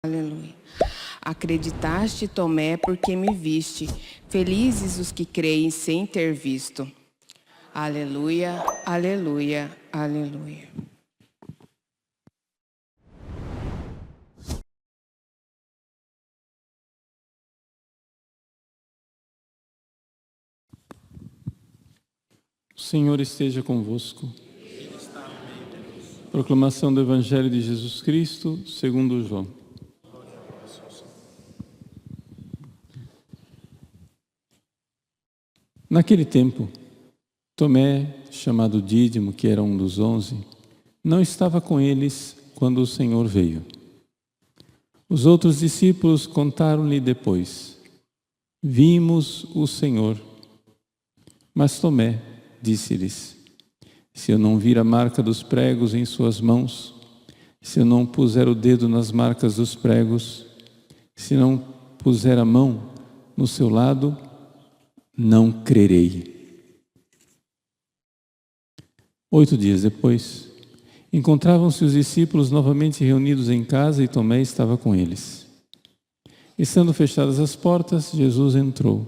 Aleluia. Acreditaste, Tomé, porque me viste. Felizes os que creem sem ter visto. Aleluia, aleluia, aleluia. O Senhor esteja convosco. Proclamação do Evangelho de Jesus Cristo, segundo João. Naquele tempo, Tomé, chamado Dídimo, que era um dos 11, não estava com eles quando o Senhor veio. Os outros discípulos contaram-lhe depois: vimos o Senhor. Mas Tomé disse-lhes: se eu não vir a marca dos pregos em suas mãos, se eu não puser o dedo nas marcas dos pregos, se não puser a mão no seu lado, não crerei. 8 dias depois, encontravam-se os discípulos novamente reunidos em casa e Tomé estava com eles. Estando fechadas as portas, Jesus entrou,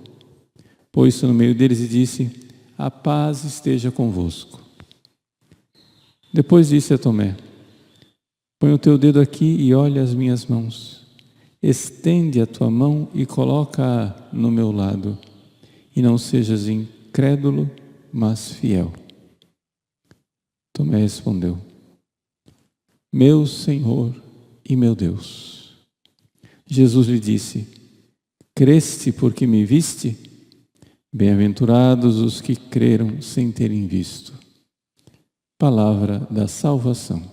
pôs-se no meio deles e disse: a paz esteja convosco. Depois disse a Tomé: põe o teu dedo aqui e olha as minhas mãos. Estende a tua mão e coloca-a no meu lado. E não sejas incrédulo, mas fiel. Tomé respondeu: meu Senhor e meu Deus. Jesus lhe disse: creste porque me viste? Bem-aventurados os que creram sem terem visto. Palavra da salvação.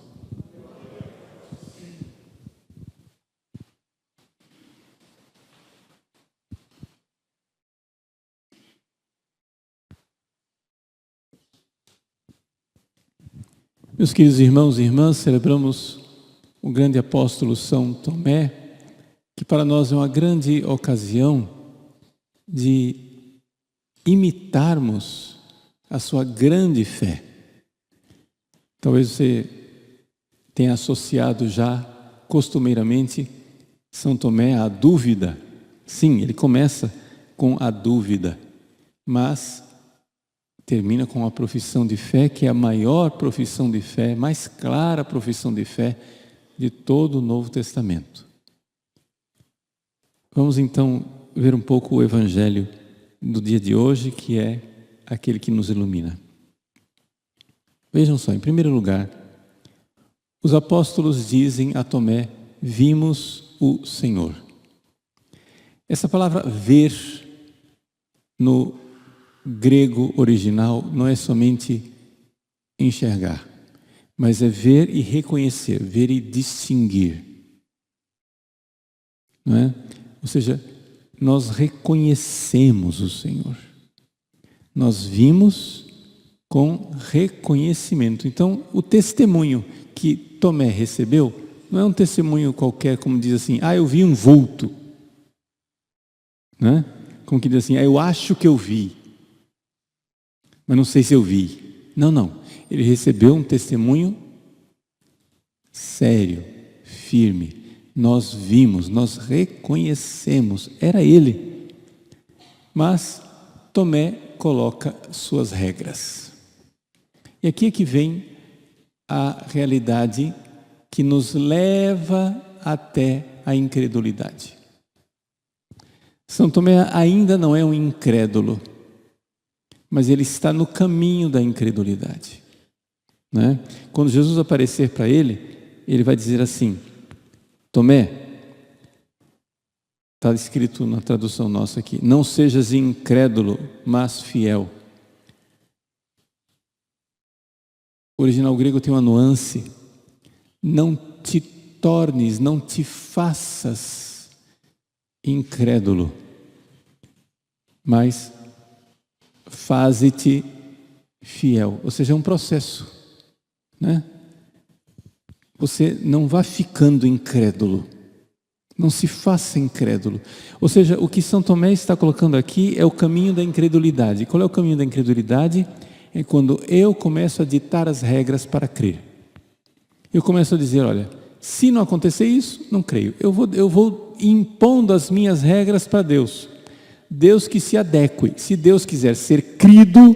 Meus queridos irmãos e irmãs, celebramos o grande apóstolo São Tomé, que para nós é uma grande ocasião de imitarmos a sua grande fé. Talvez você tenha associado já costumeiramente São Tomé à dúvida. Sim, ele começa com a dúvida, mas termina com a profissão de fé, que é a maior profissão de fé, mais clara profissão de fé de todo o Novo Testamento. Vamos então ver um pouco o Evangelho do dia de hoje, que é aquele que nos ilumina. Vejam só, em primeiro lugar, os apóstolos dizem a Tomé: vimos o Senhor. Essa palavra ver no grego original não é somente enxergar, mas é ver e reconhecer, ver e distinguir. Não é? Ou seja, nós reconhecemos o Senhor. Nós vimos com reconhecimento. Então, o testemunho que Tomé recebeu não é um testemunho qualquer, como diz assim: eu vi um vulto. Né? Como que diz assim: eu acho que eu vi, mas não sei se eu vi. Não. Ele recebeu um testemunho sério, firme. Nós vimos, nós reconhecemos, era ele. Mas Tomé coloca suas regras. E aqui é que vem a realidade que nos leva até a incredulidade. São Tomé ainda não é um incrédulo, mas ele está no caminho da incredulidade. Né? Quando Jesus aparecer para ele, ele vai dizer assim: Tomé, está escrito na tradução nossa aqui, não sejas incrédulo, mas fiel. O original grego tem uma nuance: não te tornes, não te faças incrédulo, mas faze-te fiel. Ou seja, é um processo, né? Você não vá ficando incrédulo, não se faça incrédulo. Ou seja, o que São Tomé está colocando aqui é o caminho da incredulidade. Qual é o caminho da incredulidade? É quando eu começo a ditar as regras para crer. Eu começo a dizer: olha, Se não acontecer isso, não creio. Eu vou impondo as minhas regras para Deus. Deus que se adeque. Se Deus quiser ser crido,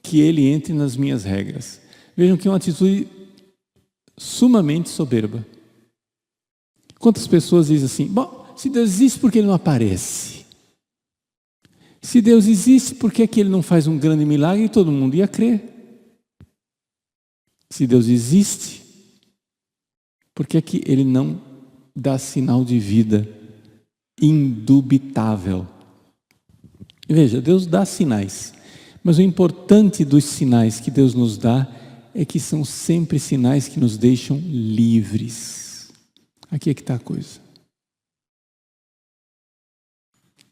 que Ele entre nas minhas regras. Vejam que é uma atitude sumamente soberba. Quantas pessoas dizem assim, bom, se Deus existe, por que Ele não aparece? Se Deus existe, por que Ele não faz um grande milagre e todo mundo ia crer? Se Deus existe, por que Ele não dá sinal de vida indubitável? Veja, Deus dá sinais, mas o importante dos sinais que Deus nos dá é que são sempre sinais que nos deixam livres. Aqui é que está a coisa.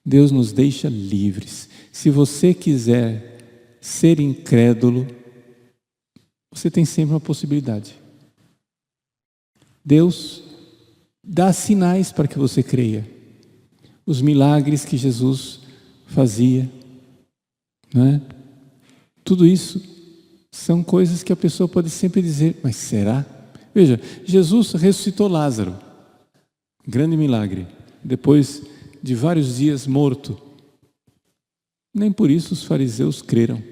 Deus nos deixa livres. Se você quiser ser incrédulo, você tem sempre uma possibilidade. Deus dá sinais para que você creia. Os milagres que Jesus fazia, não é? Tudo isso são coisas que a pessoa pode sempre dizer, mas será? Veja, Jesus ressuscitou Lázaro, grande milagre, depois de vários dias morto. Nem por isso os fariseus creram,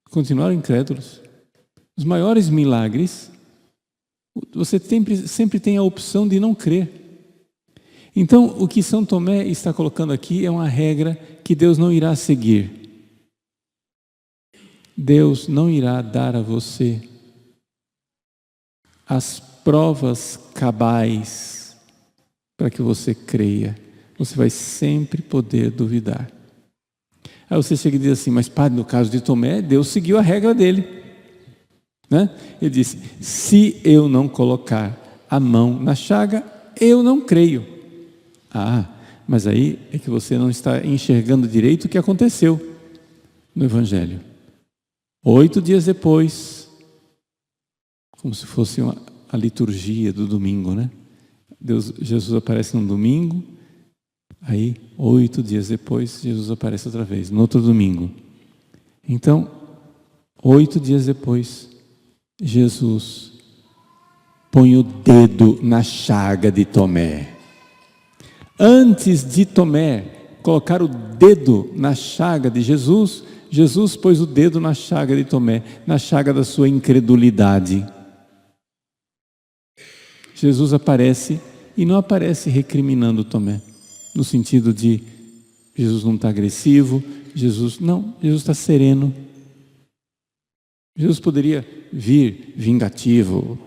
continuaram incrédulos. Os maiores milagres, você sempre tem a opção de não crer. Então, o que São Tomé está colocando aqui é uma regra que Deus não irá seguir. Deus não irá dar a você as provas cabais para que você creia. Você vai sempre poder duvidar. Aí você chega e diz assim, mas padre, no caso de Tomé, Deus seguiu a regra dele. Né? Ele disse, se eu não colocar a mão na chaga, eu não creio. Ah, mas aí é que você não está enxergando direito o que aconteceu no Evangelho. 8 dias depois, como se fosse a liturgia do domingo, né? Jesus aparece no domingo, aí 8 dias depois, Jesus aparece outra vez, no outro domingo. Então, 8 dias depois, Jesus põe o dedo na chaga de Tomé. Antes de Tomé colocar o dedo na chaga de Jesus, Jesus pôs o dedo na chaga de Tomé, na chaga da sua incredulidade. Jesus aparece e não aparece recriminando Tomé, no sentido de Jesus não está agressivo, Jesus está sereno. Jesus poderia vir vingativo,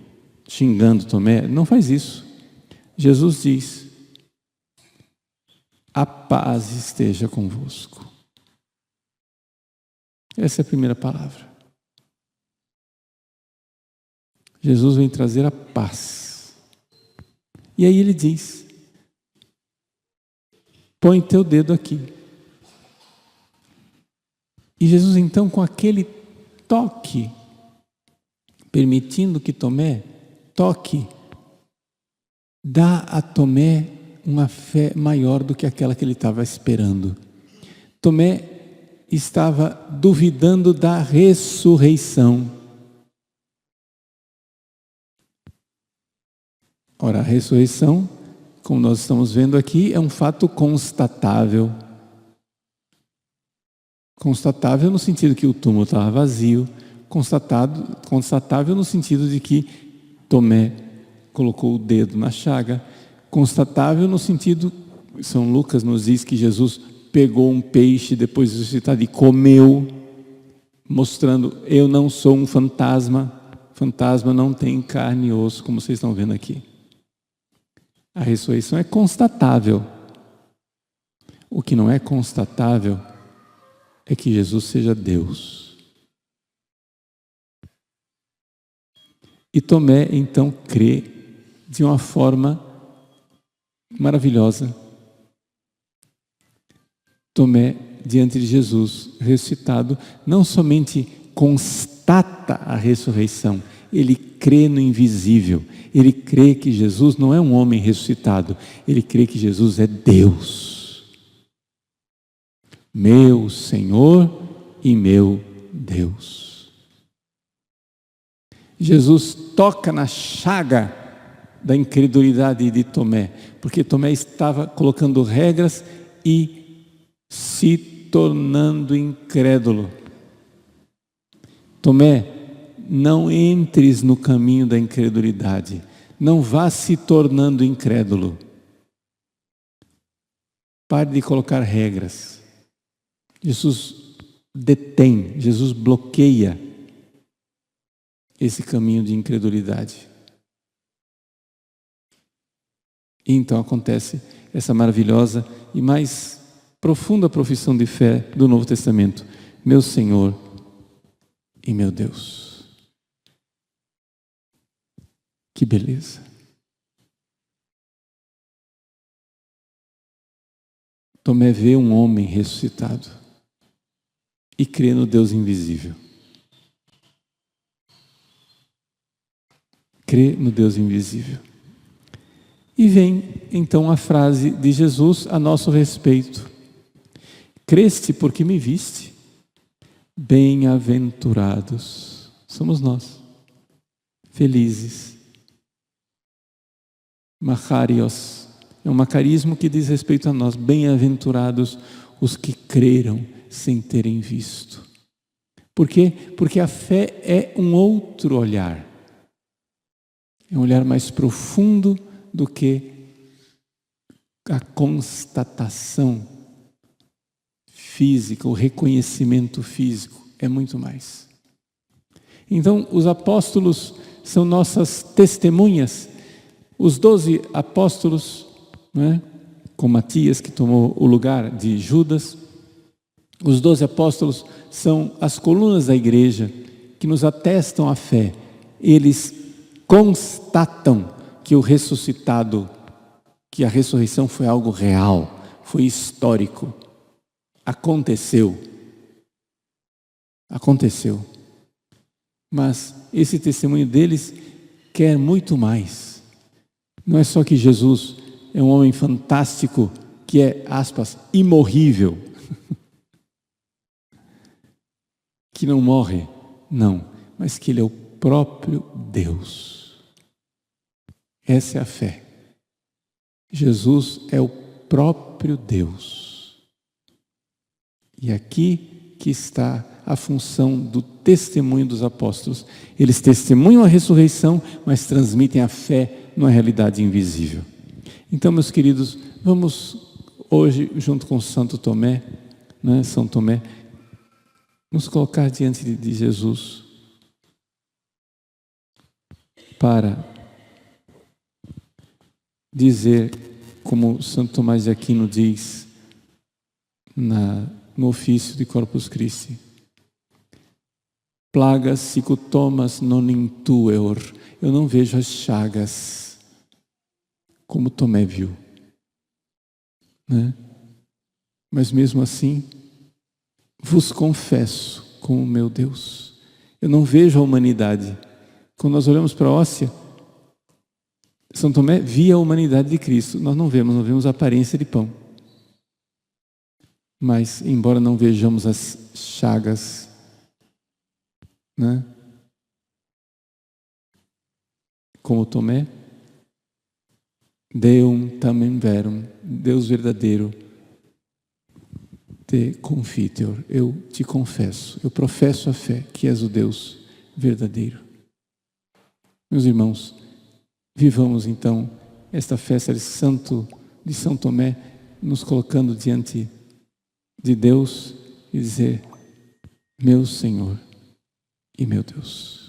xingando Tomé, não faz isso. Jesus diz, a paz esteja convosco. Essa é a primeira palavra. Jesus vem trazer a paz. E aí ele diz, põe teu dedo aqui. E Jesus então, com aquele toque, permitindo que Tomé toque, dá a Tomé uma fé maior do que aquela que ele estava esperando. Tomé estava duvidando da ressurreição. Ora, a ressurreição, como nós estamos vendo aqui, é um fato constatável. Constatável no sentido que o túmulo estava vazio, constatável no sentido de que Tomé colocou o dedo na chaga, constatável no sentido, São Lucas nos diz que Jesus pegou um peixe depois de ressuscitar e comeu, mostrando, eu não sou um fantasma, fantasma não tem carne e osso, como vocês estão vendo aqui. A ressurreição é constatável. O que não é constatável é que Jesus seja Deus. E Tomé então crê de uma forma maravilhosa. Tomé, diante de Jesus ressuscitado, não somente constata a ressurreição, ele crê no invisível, ele crê que Jesus não é um homem ressuscitado, ele crê que Jesus é Deus. Meu Senhor e meu Deus. Jesus toca na chaga da incredulidade de Tomé, porque Tomé estava colocando regras e se tornando incrédulo. Tomé, não entres no caminho da incredulidade, não vá se tornando incrédulo. Pare de colocar regras. Jesus detém, Jesus bloqueia esse caminho de incredulidade. E então acontece essa maravilhosa e mais profunda profissão de fé do Novo Testamento: meu Senhor e meu Deus. Que beleza! Tomé vê um homem ressuscitado e crê no Deus invisível. Crê no Deus invisível. E vem então a frase de Jesus a nosso respeito: creste porque me viste? Bem-aventurados somos nós, felizes. Macharios é um macarismo que diz respeito a nós. Bem-aventurados os que creram sem terem visto. Por quê? Porque a fé é um outro olhar. É um olhar mais profundo do que a constatação física, o reconhecimento físico. É muito mais. Então, os apóstolos são nossas testemunhas. Os 12 apóstolos, né, com Matias, que tomou o lugar de Judas, os 12 apóstolos são as colunas da igreja que nos atestam a fé. Eles constatam que o ressuscitado, que a ressurreição foi algo real, foi histórico, aconteceu. Aconteceu. Mas esse testemunho deles quer muito mais. Não é só que Jesus é um homem fantástico, que é, aspas, imorrível, que não morre, não, mas que Ele é o próprio Deus. Essa é a fé. Jesus é o próprio Deus. E aqui que está a função do testemunho dos apóstolos. Eles testemunham a ressurreição, mas transmitem a fé numa realidade invisível. Então, meus queridos, vamos hoje, junto com Santo Tomé, né, São Tomé, nos colocar diante de Jesus para dizer, como Santo Tomás de Aquino diz no ofício de Corpus Christi: plagas sicutomas non intueur. Eu não vejo as chagas como Tomé viu, né? Mas mesmo assim, vos confesso como meu Deus. Eu não vejo a humanidade. Quando nós olhamos para a hóstia, São Tomé via a humanidade de Cristo. Nós não vemos a aparência de pão. Mas, embora não vejamos as chagas, né, como Tomé, Deum tamen verum, Deus verdadeiro, te confiteor, eu te confesso, eu professo a fé que és o Deus verdadeiro. Meus irmãos, vivamos então esta festa de São Tomé, nos colocando diante de Deus e dizer: meu Senhor e meu Deus.